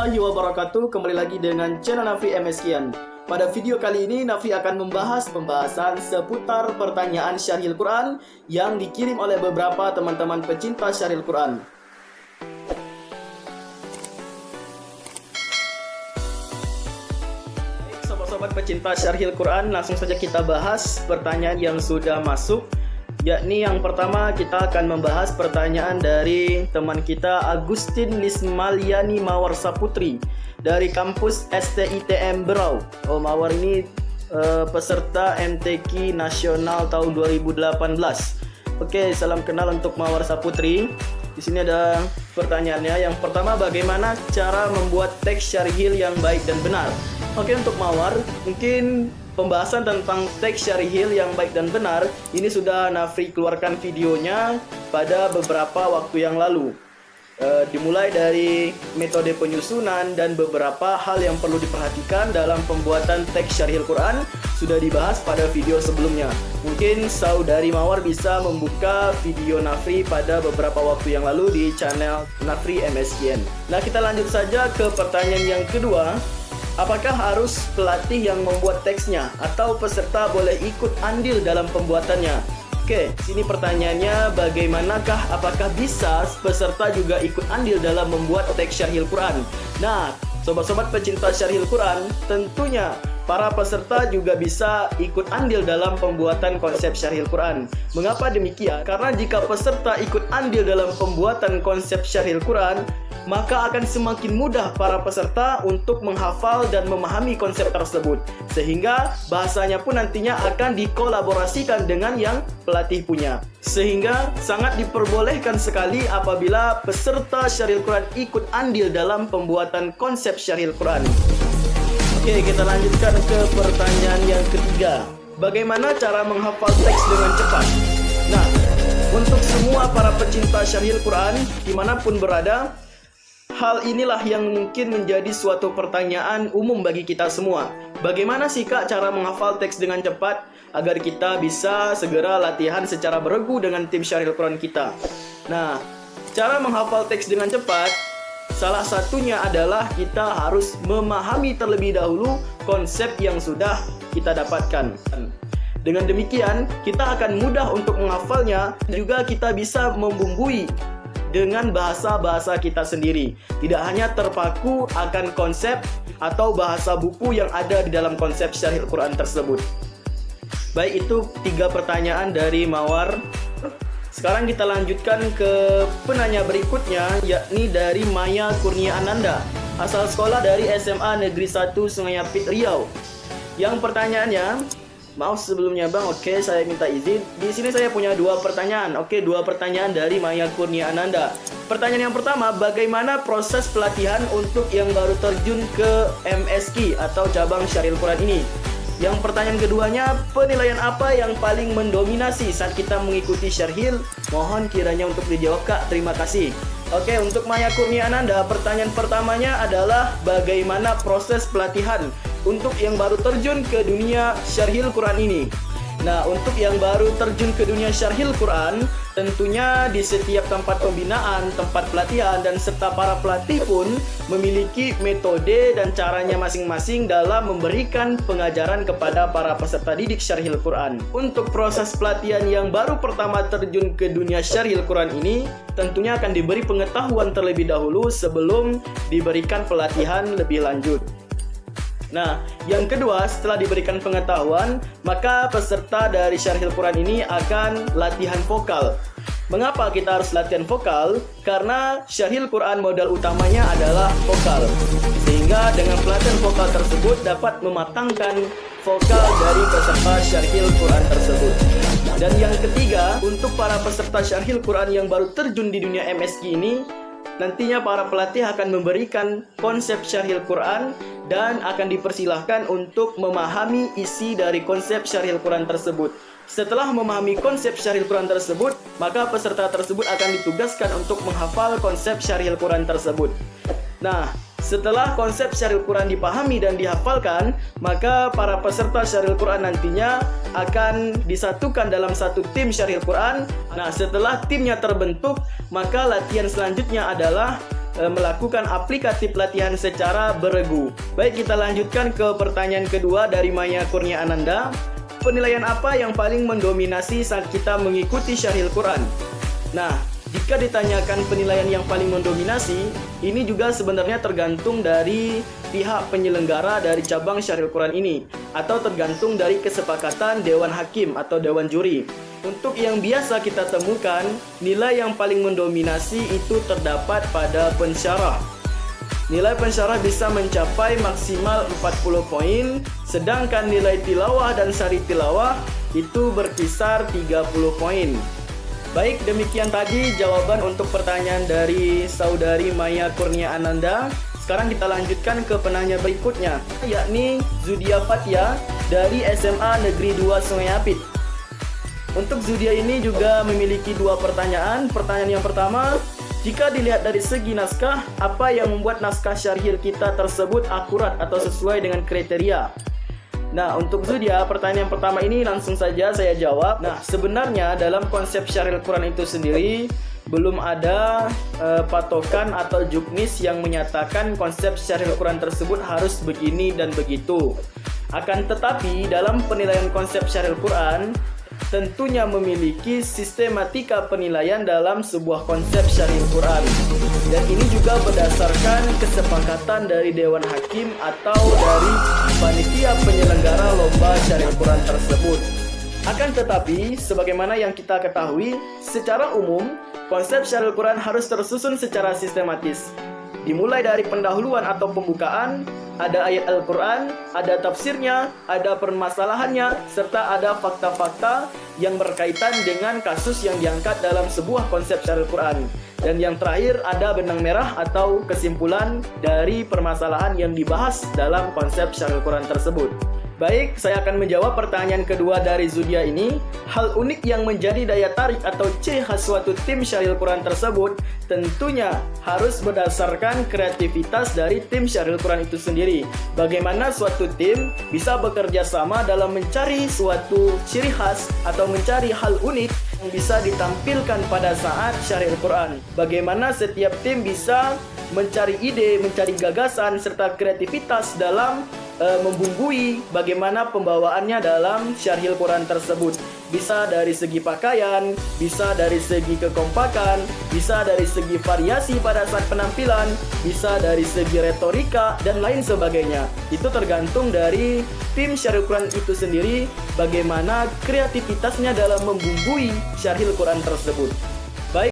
warahmatullahi wabarakatuh. Kembali lagi dengan channel Nafri MSkian. Pada video kali ini Nafri akan membahas pembahasan seputar pertanyaan Syarhil Quran yang dikirim oleh beberapa teman-teman pecinta Syarhil Quran. Baik, sobat-sobat pecinta Syarhil Quran, langsung saja kita bahas pertanyaan yang sudah masuk. Yakni yang pertama kita akan membahas pertanyaan dari teman kita Agustin Lismaliani Mawar Saputri dari kampus STITM Berau. Oh, Mawar ini peserta MTQ Nasional tahun 2018. Oke, salam kenal untuk Mawar Saputri. Di sini ada pertanyaannya. Yang pertama, bagaimana cara membuat teks syarhil yang baik dan benar? Oke, untuk Mawar, mungkin pembahasan tentang teks syarhil yang baik dan benar ini sudah Nafri keluarkan videonya pada beberapa waktu yang lalu. Dimulai dari metode penyusunan dan beberapa hal yang perlu diperhatikan dalam pembuatan teks syarhil Quran sudah dibahas pada video sebelumnya. Mungkin saudari Mawar bisa membuka video Nafri pada beberapa waktu yang lalu di channel Nafri MSkian. Nah, kita lanjut saja ke pertanyaan yang kedua. Apakah harus pelatih yang membuat teksnya atau peserta boleh ikut andil dalam pembuatannya? Oke, sini pertanyaannya, bagaimanakah apakah bisa peserta juga ikut andil dalam membuat teks syarhil Quran? Nah, sobat-sobat pecinta syarhil Quran, tentunya para peserta juga bisa ikut andil dalam pembuatan konsep syarhil Quran. Mengapa demikian? Karena jika peserta ikut andil dalam pembuatan konsep syarhil Quran, maka akan semakin mudah para peserta untuk menghafal dan memahami konsep tersebut, sehingga bahasanya pun nantinya akan dikolaborasikan dengan yang pelatih punya, sehingga sangat diperbolehkan sekali apabila peserta syarhil Quran ikut andil dalam pembuatan konsep syarhil Quran. Oke, kita lanjutkan ke pertanyaan yang ketiga. Bagaimana cara menghafal teks dengan cepat? Nah, untuk semua para pecinta syarhil Quran dimanapun berada, hal inilah yang mungkin menjadi suatu pertanyaan umum bagi kita semua. Bagaimana sih Kak cara menghafal teks dengan cepat agar kita bisa segera latihan secara beregu dengan tim syarhil Quran kita? Nah, cara menghafal teks dengan cepat, salah satunya adalah kita harus memahami terlebih dahulu konsep yang sudah kita dapatkan. Dengan demikian, kita akan mudah untuk menghafalnya, juga kita bisa membumbui dengan bahasa-bahasa kita sendiri. Tidak hanya terpaku akan konsep atau bahasa buku yang ada di dalam konsep syarhil Quran tersebut. Baik, itu 3 pertanyaan dari Mawar. Sekarang kita lanjutkan ke penanya berikutnya, yakni dari Maya Kurnia Ananda, asal sekolah dari SMA Negeri 1 Sungai Apit, Riau. Yang pertanyaannya, maaf sebelumnya Bang, oke saya minta izin. Di sini saya punya 2 pertanyaan. Oke, 2 pertanyaan dari Maya Kurnia Ananda. Pertanyaan yang pertama, bagaimana proses pelatihan untuk yang baru terjun ke MSki atau cabang syarhil Quran ini? Yang pertanyaan keduanya, penilaian apa yang paling mendominasi saat kita mengikuti syarhil? Mohon kiranya untuk dijawab Kak, terima kasih. Oke, untuk Maya Kurnia Ananda, pertanyaan pertamanya adalah bagaimana proses pelatihan untuk yang baru terjun ke dunia syarhil Quran ini. Nah, untuk yang baru terjun ke dunia syarhil Quran, tentunya di setiap tempat pembinaan, tempat pelatihan, dan serta para pelatih pun memiliki metode dan caranya masing-masing dalam memberikan pengajaran kepada para peserta didik syarhil Quran. Untuk proses pelatihan yang baru pertama terjun ke dunia syarhil Quran ini, tentunya akan diberi pengetahuan terlebih dahulu sebelum diberikan pelatihan lebih lanjut. Nah, yang kedua, setelah diberikan pengetahuan, maka peserta dari syarhil Quran ini akan latihan vokal. Mengapa kita harus latihan vokal? Karena syarhil Quran modal utamanya adalah vokal. Sehingga dengan pelatihan vokal tersebut dapat mematangkan vokal dari peserta syarhil Quran tersebut. Dan yang ketiga, untuk para peserta syarhil Quran yang baru terjun di dunia MSki ini, nantinya para pelatih akan memberikan konsep syarhil Quran dan akan dipersilahkan untuk memahami isi dari konsep syarhil Quran tersebut. Setelah memahami konsep syarhil Quran tersebut, maka peserta tersebut akan ditugaskan untuk menghafal konsep syarhil Quran tersebut. Nah, setelah konsep syarhil Quran dipahami dan dihafalkan, maka para peserta syarhil Quran nantinya akan disatukan dalam satu tim syarhil Quran. Nah, setelah timnya terbentuk, maka latihan selanjutnya adalah melakukan aplikatif latihan secara beregu. Baik, kita lanjutkan ke pertanyaan kedua dari Maya Kurnia Ananda. Penilaian apa yang paling mendominasi saat kita mengikuti Syarhil Quran? Nah, jika ditanyakan penilaian yang paling mendominasi, ini juga sebenarnya tergantung dari pihak penyelenggara dari cabang Syarhil Quran ini, atau tergantung dari kesepakatan Dewan Hakim atau Dewan Juri. Untuk yang biasa kita temukan, nilai yang paling mendominasi itu terdapat pada pensyarah. Nilai pensyarah bisa mencapai maksimal 40 poin, sedangkan nilai tilawah dan sari tilawah itu berkisar 30 poin. Baik, demikian tadi jawaban untuk pertanyaan dari saudari Maya Kurnia Ananda. Sekarang kita lanjutkan ke penanya berikutnya, yakni Zudia Fatia dari SMA Negeri 2 Sungai Apit. Untuk Zudia ini juga memiliki dua pertanyaan. Pertanyaan yang pertama, jika dilihat dari segi naskah, apa yang membuat naskah syarhil kita tersebut akurat atau sesuai dengan kriteria? Nah, untuk Zudia, pertanyaan yang pertama ini langsung saja saya jawab. Nah, sebenarnya dalam konsep syarhil Quran itu sendiri belum ada patokan atau juknis yang menyatakan konsep syarhil Quran tersebut harus begini dan begitu. Akan tetapi, dalam penilaian konsep syarhil Quran tentunya memiliki sistematika penilaian dalam sebuah konsep syarhil Quran. Dan ini juga berdasarkan kesepakatan dari Dewan Hakim atau dari panitia penyelenggara lomba syarhil Quran tersebut. Akan tetapi, sebagaimana yang kita ketahui, secara umum, konsep syarhil Quran harus tersusun secara sistematis. Dimulai dari pendahuluan atau pembukaan, ada ayat Al-Quran, ada tafsirnya, ada permasalahannya, serta ada fakta-fakta yang berkaitan dengan kasus yang diangkat dalam sebuah konsep syarhil Quran. Dan yang terakhir ada benang merah atau kesimpulan dari permasalahan yang dibahas dalam konsep syarhil Quran tersebut. Baik, saya akan menjawab pertanyaan kedua dari Zudia ini. Hal unik yang menjadi daya tarik atau ciri khas suatu tim syarhil Quran tersebut tentunya harus berdasarkan kreativitas dari tim syarhil Quran itu sendiri. Bagaimana suatu tim bisa bekerja sama dalam mencari suatu ciri khas atau mencari hal unik yang bisa ditampilkan pada saat syarhil Quran. Bagaimana setiap tim bisa mencari ide, mencari gagasan, serta kreativitas dalam membumbui bagaimana pembawaannya dalam syarhil Quran tersebut. Bisa dari segi pakaian, bisa dari segi kekompakan, bisa dari segi variasi pada saat penampilan, bisa dari segi retorika, dan lain sebagainya. Itu tergantung dari tim syarhil Quran itu sendiri, bagaimana kreativitasnya dalam membumbui syarhil Quran tersebut.